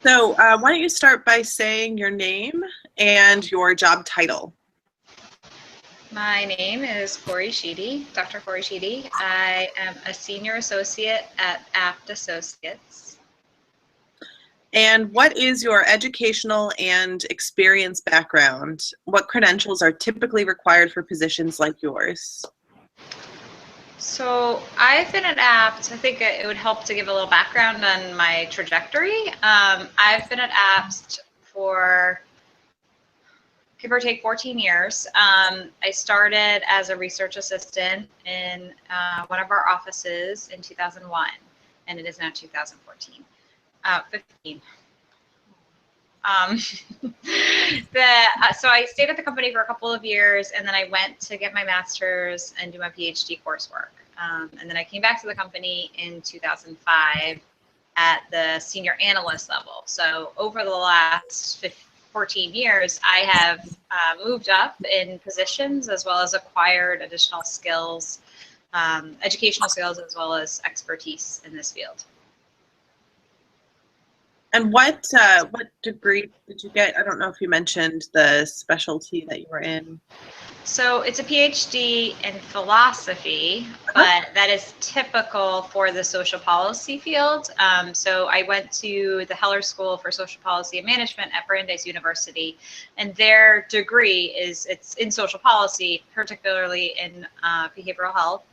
Why don't you start by saying your name and your job title? My name is Cori Sheedy, Dr. Cori Sheedy. I am a senior associate at Abt Associates. And what is your educational and experience background? What credentials are typically required for positions like yours? So I've been at Abt. I think it would help to give a little background on my trajectory. I've been at Abt for give or take 14 years. I started as a research assistant in one of our offices in 2001, and it is now 2014. 15. So I stayed at the company for a couple of years, and then I went to get my master's and do my PhD coursework. And then I came back to the company in 2005 at the senior analyst level. So over the last 14 years, I have moved up in positions as well as acquired additional skills, educational skills, as well as expertise in this field. And what degree did you get? I don't know if you mentioned the specialty that you were in. So it's a PhD in philosophy, but that is typical for the social policy field. So I went to the Heller School for Social Policy and Management at Brandeis University, and their degree it's in social policy, particularly in behavioral health,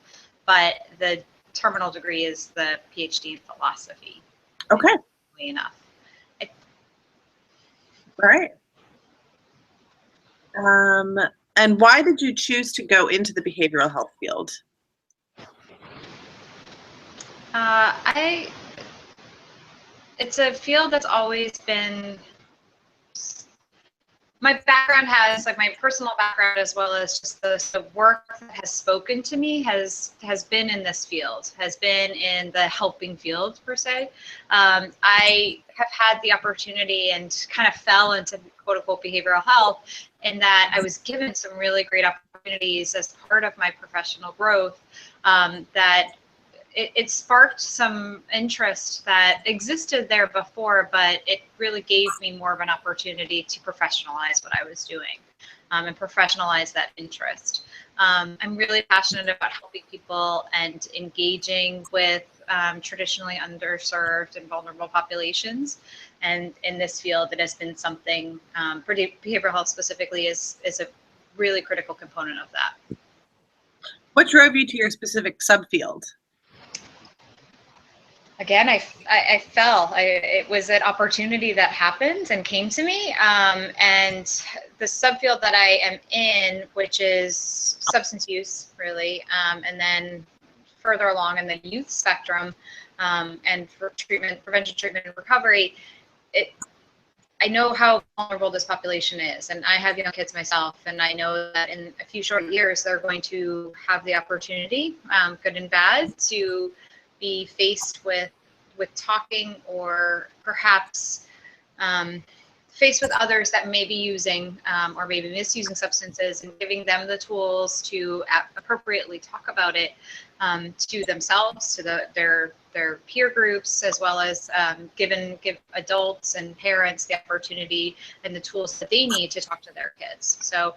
but the terminal degree is the PhD in philosophy. Okay. Enough. All right. And why did you choose to go into the behavioral health field? It's a field that's always been, my background has, like my personal background as well as just the work that has spoken to me has been in this field, has been in the helping field per se. I have had the opportunity and kind of fell into quote unquote behavioral health in that I was given some really great opportunities as part of my professional growth that it sparked some interest that existed there before, but it really gave me more of an opportunity to professionalize what I was doing and professionalize that interest. I'm really passionate about helping people and engaging with traditionally underserved and vulnerable populations. And in this field, it has been something, for behavioral health specifically, is a really critical component of that. What drove you to your specific subfield? Again, I fell. It was an opportunity that happened and came to me. And the subfield that I am in, which is substance use, really, and then further along in the youth spectrum, and for treatment, prevention, treatment, and recovery, I know how vulnerable this population is, and I have young kids myself, and I know that in a few short years, they're going to have the opportunity, good and bad, to be faced with talking or perhaps faced with others that may be using or maybe misusing substances, and giving them the tools to appropriately talk about it to themselves, to their peer groups, as well as give adults and parents the opportunity and the tools that they need to talk to their kids. So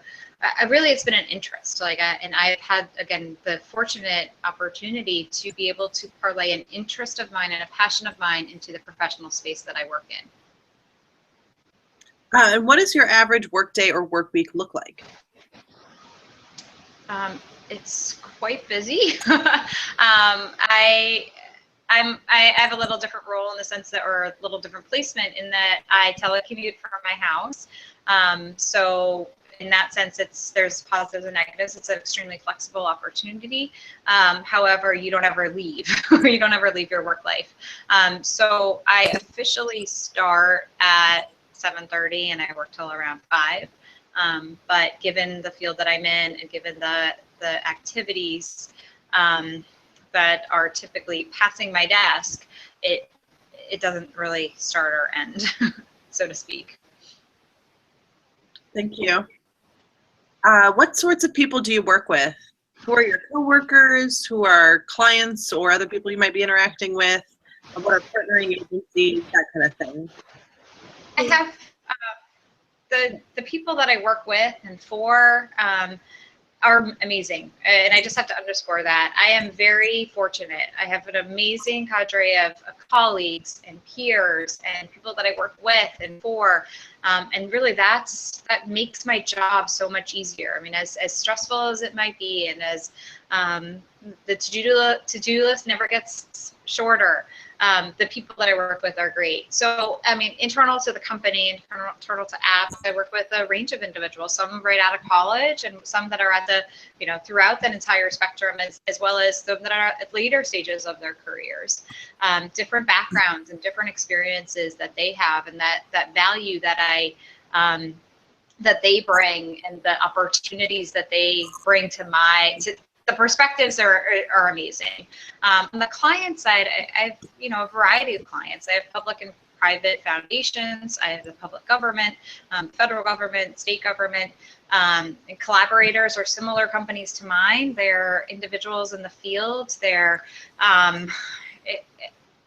really, it's been an interest. And I've had, again, the fortunate opportunity to be able to parlay an interest of mine and a passion of mine into the professional space that I work in. And what does your average workday or work week look like? It's quite busy. I have a little different role in the sense that, or a little different placement in that I telecommute from my house. So in that sense, there's positives and negatives. It's an extremely flexible opportunity. However, you don't ever leave. You don't ever leave your work life. So I officially start at 7:30 and I work till around 5. But given the field that I'm in and given the activities that are typically passing my desk, it doesn't really start or end, so to speak. Thank you. What sorts of people do you work with? Who are your coworkers? Who are clients or other people you might be interacting with? What are partnering agencies? That kind of thing. I have the people that I work with and for are amazing. And I just have to underscore that. I am very fortunate. I have an amazing cadre of colleagues and peers and people that I work with and for. And really that makes my job so much easier. I mean, as stressful as it might be, and as the to-do list never gets shorter, the people that I work with are great. So, I mean, internal to the company, internal to Abt, I work with a range of individuals, some right out of college and some that are at the, throughout that entire spectrum, as well as some that are at later stages of their careers. Different backgrounds and different experiences that they have, and that value that that they bring, and the opportunities that they bring to the perspectives are amazing. On the client side, I have a variety of clients. I have public and private foundations. I have the public government, federal government, state government, and collaborators or similar companies to mine. They're individuals in the field. They're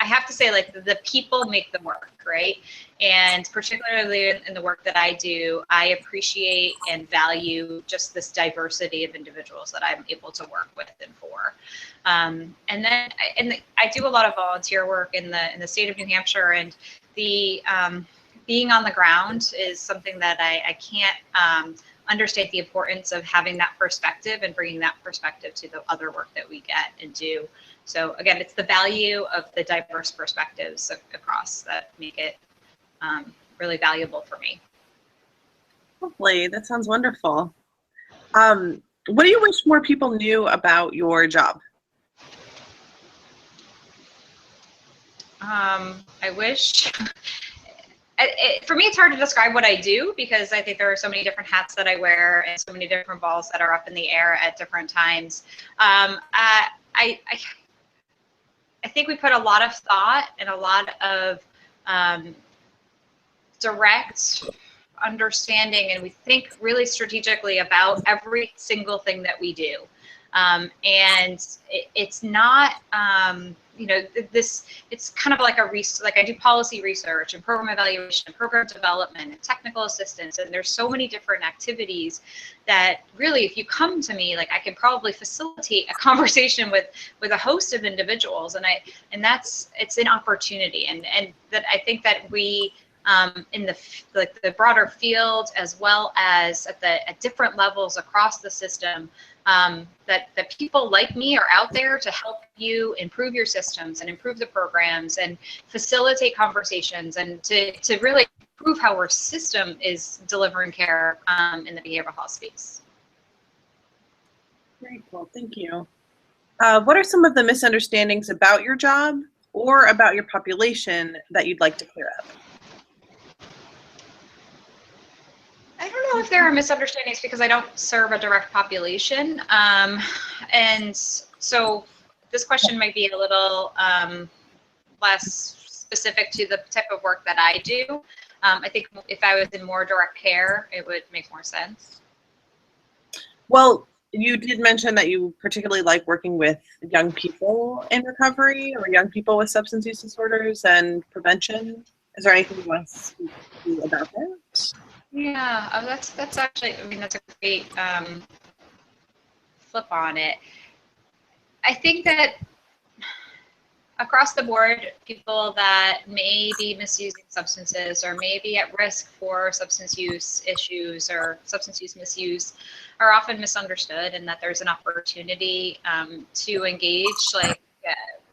I have to say, like, the people make the work, right? And particularly in the work that I do, I appreciate and value just this diversity of individuals that I'm able to work with and for. And then I do a lot of volunteer work in the state of New Hampshire, and the being on the ground is something that I can't understate the importance of having that perspective and bringing that perspective to the other work that we get and do. So again, it's the value of the diverse perspectives across that make it really valuable for me. Lovely. That sounds wonderful. What do you wish more people knew about your job? I wish. For me, it's hard to describe what I do, because I think there are so many different hats that I wear and so many different balls that are up in the air at different times. I think we put a lot of thought and a lot of direct understanding, and we think really strategically about every single thing that we do. And it's not, it's kind of like I do policy research and program evaluation and program development and technical assistance. And there's so many different activities that really, if you come to me, like, I can probably facilitate a conversation with a host of individuals. And it's an opportunity. And that I think that we, in the broader field, as well as at different levels across the system, that people like me are out there to help you improve your systems and improve the programs and facilitate conversations, and to really improve how our system is delivering care in the behavioral health space. Very cool. Thank you. What are some of the misunderstandings about your job or about your population that you'd like to clear up? I don't know if there are misunderstandings, because I don't serve a direct population. And so this question might be a little less specific to the type of work that I do. I think if I was in more direct care, it would make more sense. Well, you did mention that you particularly like working with young people in recovery, or young people with substance use disorders and prevention. Is there anything you want to speak to about that? Yeah, that's actually, I mean, that's a great flip on it. I think that across the board, people that may be misusing substances or may be at risk for substance use issues or substance use misuse are often misunderstood, and that there's an opportunity to engage, like,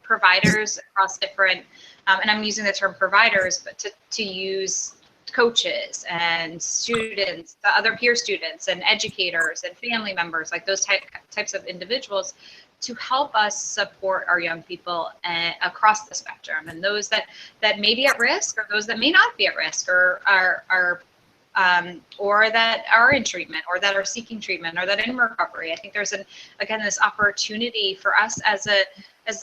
providers across different, and I'm using the term providers, but to use coaches and students, other peer students and educators and family members, like those types of individuals, to help us support our young people across the spectrum, and those that may be at risk, or those that may not be at risk, or that are in treatment, or that are seeking treatment, or that are in recovery. I think there's again this opportunity for us as a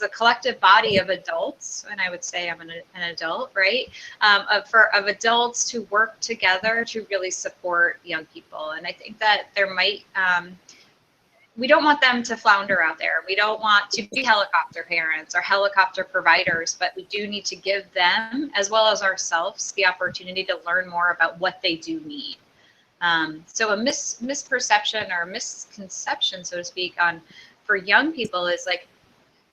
collective body of adults, and I would say I'm an adult, right? Of adults to work together to really support young people. And I think that there might, we don't want them to flounder out there. We don't want to be helicopter parents or helicopter providers, but we do need to give them, as well as ourselves, the opportunity to learn more about what they do need. So a misperception or misconception, so to speak, for young people is like,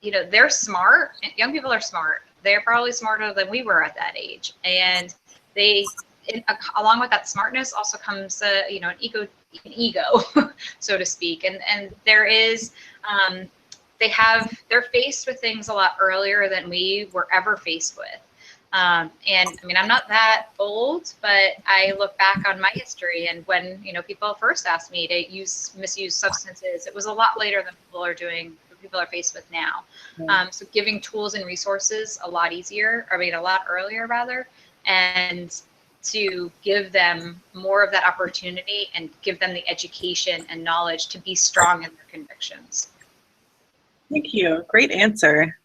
you know, they're smart. Young people are smart. They're probably smarter than we were at that age. And along with that smartness also comes, you know, an ego, so to speak. And there is, they're faced with things a lot earlier than we were ever faced with. And I mean, I'm not that old, but I look back on my history, and when, you know, people first asked me to misuse substances, it was a lot later than people are faced with now. So giving tools and resources a lot earlier rather, and to give them more of that opportunity and give them the education and knowledge to be strong in their convictions. Thank you. Great answer.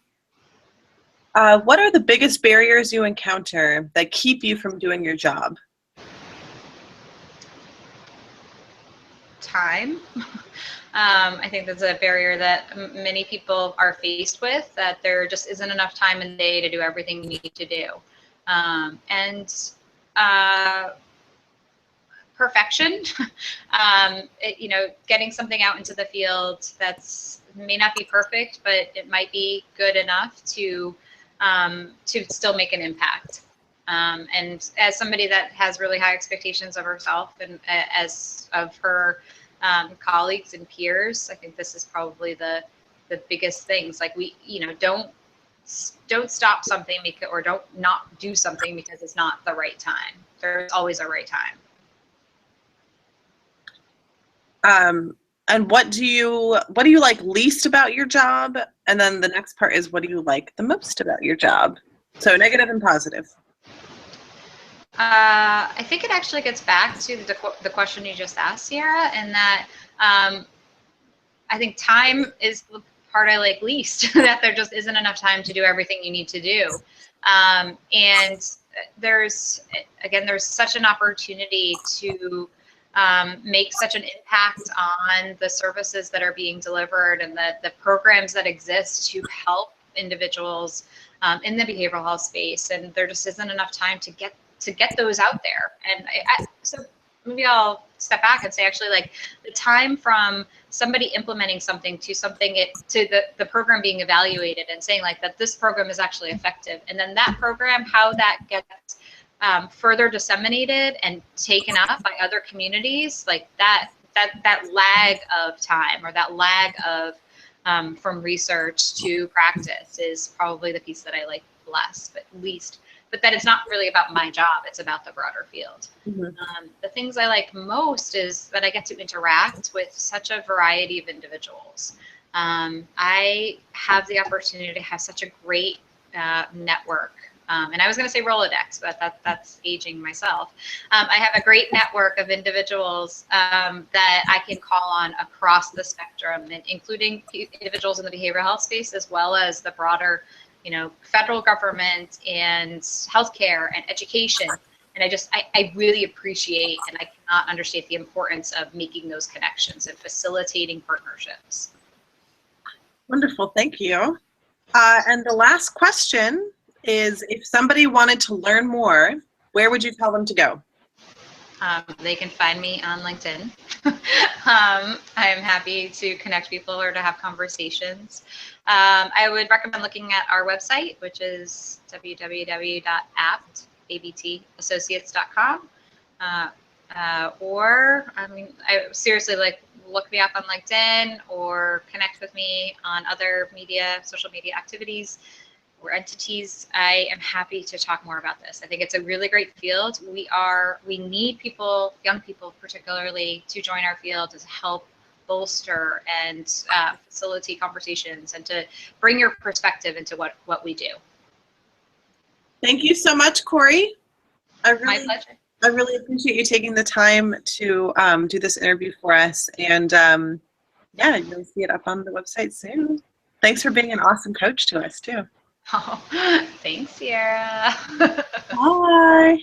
What are the biggest barriers you encounter that keep you from doing your job? Time. I think that's a barrier that many people are faced with, that there just isn't enough time in the day to do everything you need to do. Perfection, you know, getting something out into the field that's may not be perfect, but it might be good enough to still make an impact. And as somebody that has really high expectations of herself and as of her colleagues and peers, I think this is probably the biggest things. Like, we, you know, don't stop something or don't not do something because it's not the right time. There's always a right time. And what do you like least about your job? And then the next part is, what do you like the most about your job? So negative and positive. I think it actually gets back to the question you just asked, Sierra, and that I think time is the part I like least, that there just isn't enough time to do everything you need to do. And there's such an opportunity to make such an impact on the services that are being delivered and the programs that exist to help individuals in the behavioral health space. And there just isn't enough time to get those out there. And so maybe I'll step back and say, actually, like, the time from somebody implementing something to the program being evaluated and saying like that this program is actually effective, and then that program, how that gets further disseminated and taken up by other communities, like that lag of time, or that lag of from research to practice, is probably the piece that I like least. But that it's not really about my job, it's about the broader field. Mm-hmm. The things I like most is that I get to interact with such a variety of individuals. I have the opportunity to have such a great network. And I was going to say Rolodex, but that's aging myself. I have a great network of individuals that I can call on across the spectrum, including individuals in the behavioral health space, as well as the broader, you know, federal government and healthcare and education. And I really appreciate, and I cannot understate the importance of making those connections and facilitating partnerships. Wonderful, thank you. And the last question is, if somebody wanted to learn more, where would you tell them to go? They can find me on LinkedIn. I'm happy to connect people or to have conversations. I would recommend looking at our website, which is www.abtassociates.com. Or, I mean, I seriously, like, look me up on LinkedIn or connect with me on other social media activities or entities. I am happy to talk more about this. I think it's a really great field. We need people, young people particularly, to join our field to help bolster and facilitate conversations and to bring your perspective into what we do. Thank you so much, Cori. My pleasure. I really appreciate you taking the time to do this interview for us. And yeah, you'll see it up on the website soon. Thanks for being an awesome coach to us too. Oh, thanks, Sierra. Bye.